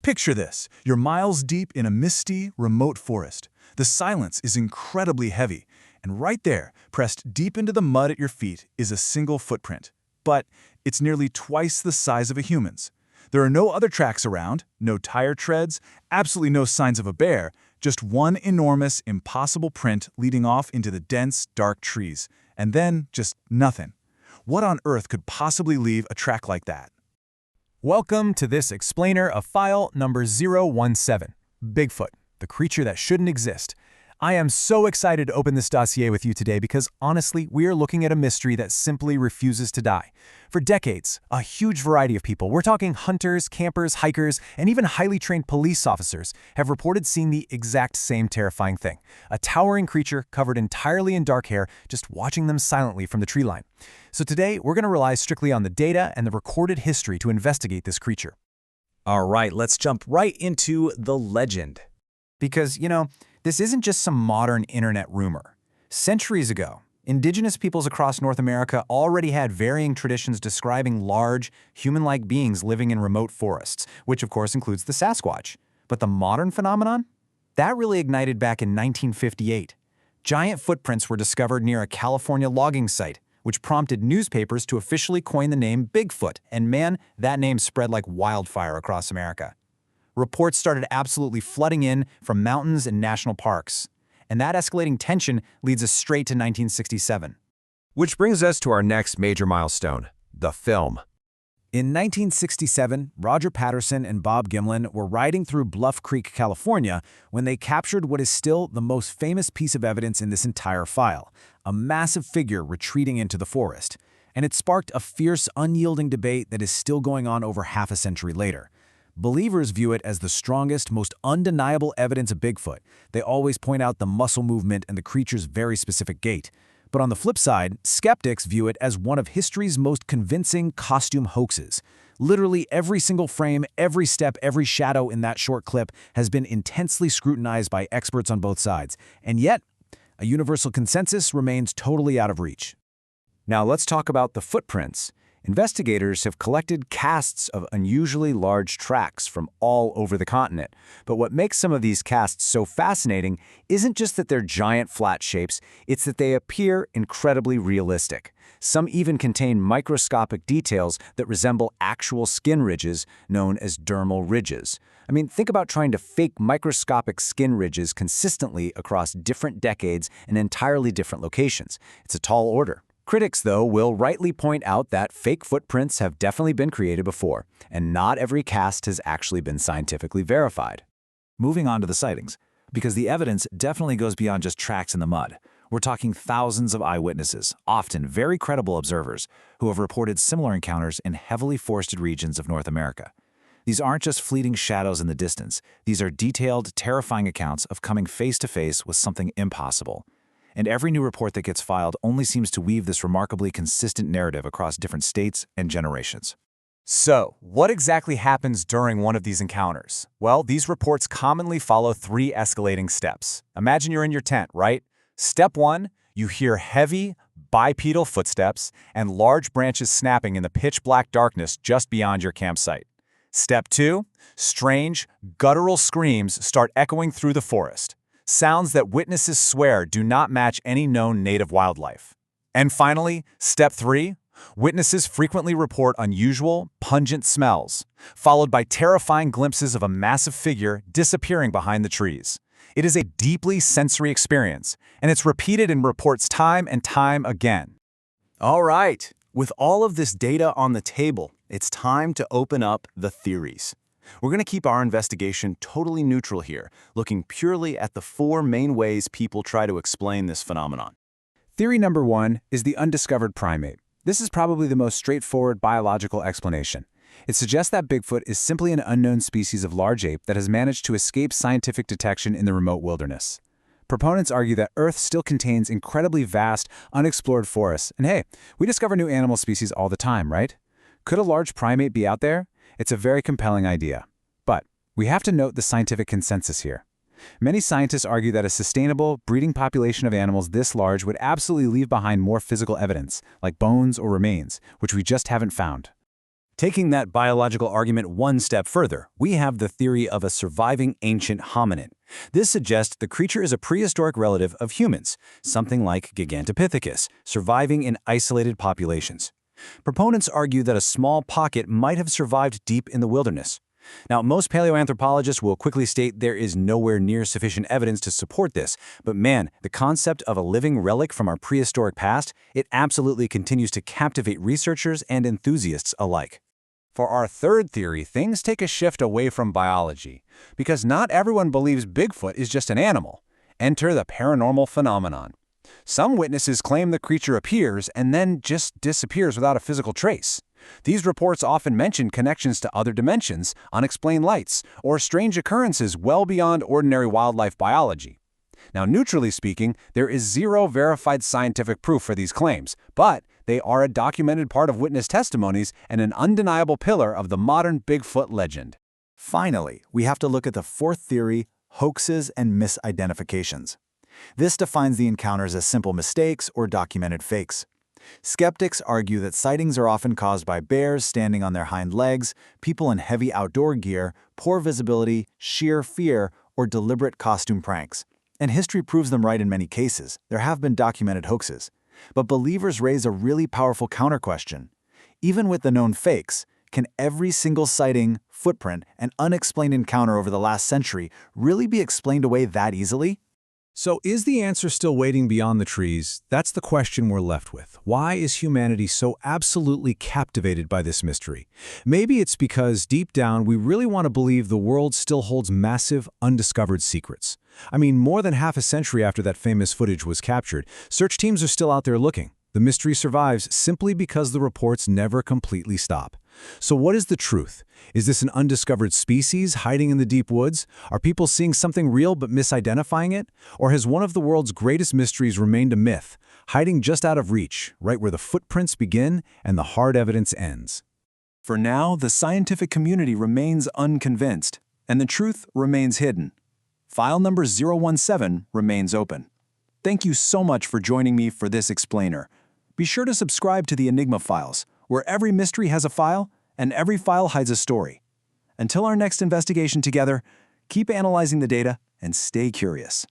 Picture this. You're miles deep in a misty, remote forest. The silence is incredibly heavy, and right there, pressed deep into the mud at your feet, is a single footprint. But it's nearly twice the size of a human's. There are no other tracks around, no tire treads, absolutely no signs of a bear, just one enormous, impossible print leading off into the dense, dark trees. And then, just nothing. What on earth could possibly leave a track like that? Welcome to this explainer of file number 017, Bigfoot, the creature that shouldn't exist. I am so excited to open this dossier with you today because, honestly, we are looking at a mystery that simply refuses to die. For decades, a huge variety of people, we're talking hunters, campers, hikers, and even highly trained police officers, have reported seeing the exact same terrifying thing, a towering creature covered entirely in dark hair just watching them silently from the tree line. So today, we're going to rely strictly on the data and the recorded history to investigate this creature. All right, let's jump right into the legend. Because, this isn't just some modern internet rumor. Centuries ago, indigenous peoples across North America already had varying traditions describing large, human-like beings living in remote forests, which of course includes the Sasquatch. But the modern phenomenon? That really ignited back in 1958. Giant footprints were discovered near a California logging site, which prompted newspapers to officially coin the name Bigfoot, and man, that name spread like wildfire across America. Reports started absolutely flooding in from mountains and national parks. And that escalating tension leads us straight to 1967. Which brings us to our next major milestone, the film. In 1967, Roger Patterson and Bob Gimlin were riding through Bluff Creek, California, when they captured what is still the most famous piece of evidence in this entire file, a massive figure retreating into the forest. And it sparked a fierce, unyielding debate that is still going on over half a century later. Believers view it as the strongest, most undeniable evidence of Bigfoot. They always point out the muscle movement and the creature's very specific gait. But on the flip side, skeptics view it as one of history's most convincing costume hoaxes. Literally every single frame, every step, every shadow in that short clip has been intensely scrutinized by experts on both sides. And yet, a universal consensus remains totally out of reach. Now let's talk about the footprints. Investigators have collected casts of unusually large tracks from all over the continent. But what makes some of these casts so fascinating isn't just that they're giant flat shapes, it's that they appear incredibly realistic. Some even contain microscopic details that resemble actual skin ridges known as dermal ridges. I mean, think about trying to fake microscopic skin ridges consistently across different decades and entirely different locations. It's a tall order. Critics, though, will rightly point out that fake footprints have definitely been created before, and not every cast has actually been scientifically verified. Moving on to the sightings, because the evidence definitely goes beyond just tracks in the mud. We're talking thousands of eyewitnesses, often very credible observers, who have reported similar encounters in heavily forested regions of North America. These aren't just fleeting shadows in the distance. These are detailed, terrifying accounts of coming face to face with something impossible. And every new report that gets filed only seems to weave this remarkably consistent narrative across different states and generations. So, what exactly happens during one of these encounters? Well, these reports commonly follow three escalating steps. Imagine you're in your tent, right? Step 1, you hear heavy, bipedal footsteps and large branches snapping in the pitch-black darkness just beyond your campsite. Step 2, strange, guttural screams start echoing through the forest. Sounds that witnesses swear do not match any known native wildlife. And finally, step 3, witnesses frequently report unusual, pungent smells, followed by terrifying glimpses of a massive figure disappearing behind the trees. It is a deeply sensory experience, and it's repeated in reports time and time again. All right, with all of this data on the table, it's time to open up the theories. We're going to keep our investigation totally neutral here, looking purely at the four main ways people try to explain this phenomenon. Theory number 1 is the undiscovered primate. This is probably the most straightforward biological explanation. It suggests that Bigfoot is simply an unknown species of large ape that has managed to escape scientific detection in the remote wilderness. Proponents argue that Earth still contains incredibly vast, unexplored forests, and hey, we discover new animal species all the time, right? Could a large primate be out there? It's a very compelling idea. But we have to note the scientific consensus here. Many scientists argue that a sustainable, breeding population of animals this large would absolutely leave behind more physical evidence, like bones or remains, which we just haven't found. Taking that biological argument one step further, we have the theory of a surviving ancient hominid. This suggests the creature is a prehistoric relative of humans, something like Gigantopithecus, surviving in isolated populations. Proponents argue that a small pocket might have survived deep in the wilderness. Now, most paleoanthropologists will quickly state there is nowhere near sufficient evidence to support this, but man, the concept of a living relic from our prehistoric past, it absolutely continues to captivate researchers and enthusiasts alike. For our third theory, things take a shift away from biology, because not everyone believes Bigfoot is just an animal. Enter the paranormal phenomenon. Some witnesses claim the creature appears and then just disappears without a physical trace. These reports often mention connections to other dimensions, unexplained lights, or strange occurrences well beyond ordinary wildlife biology. Now, neutrally speaking, there is zero verified scientific proof for these claims, but they are a documented part of witness testimonies and an undeniable pillar of the modern Bigfoot legend. Finally, we have to look at the fourth theory, hoaxes and misidentifications. This defines the encounters as simple mistakes or documented fakes. Skeptics argue that sightings are often caused by bears standing on their hind legs, people in heavy outdoor gear, poor visibility, sheer fear, or deliberate costume pranks. And history proves them right in many cases. There have been documented hoaxes. But believers raise a really powerful counter-question. Even with the known fakes, can every single sighting, footprint, and unexplained encounter over the last century really be explained away that easily? So is the answer still waiting beyond the trees? That's the question we're left with. Why is humanity so absolutely captivated by this mystery? Maybe it's because deep down we really want to believe the world still holds massive, undiscovered secrets. I mean, more than half a century after that famous footage was captured, search teams are still out there looking. The mystery survives simply because the reports never completely stop. So what is the truth? Is this an undiscovered species hiding in the deep woods? Are people seeing something real but misidentifying it? Or has one of the world's greatest mysteries remained a myth, hiding just out of reach, right where the footprints begin and the hard evidence ends? For now, the scientific community remains unconvinced, and the truth remains hidden. File number 017 remains open. Thank you so much for joining me for this explainer. Be sure to subscribe to the Enigma Files, where every mystery has a file and every file hides a story. Until our next investigation together, keep analyzing the data and stay curious.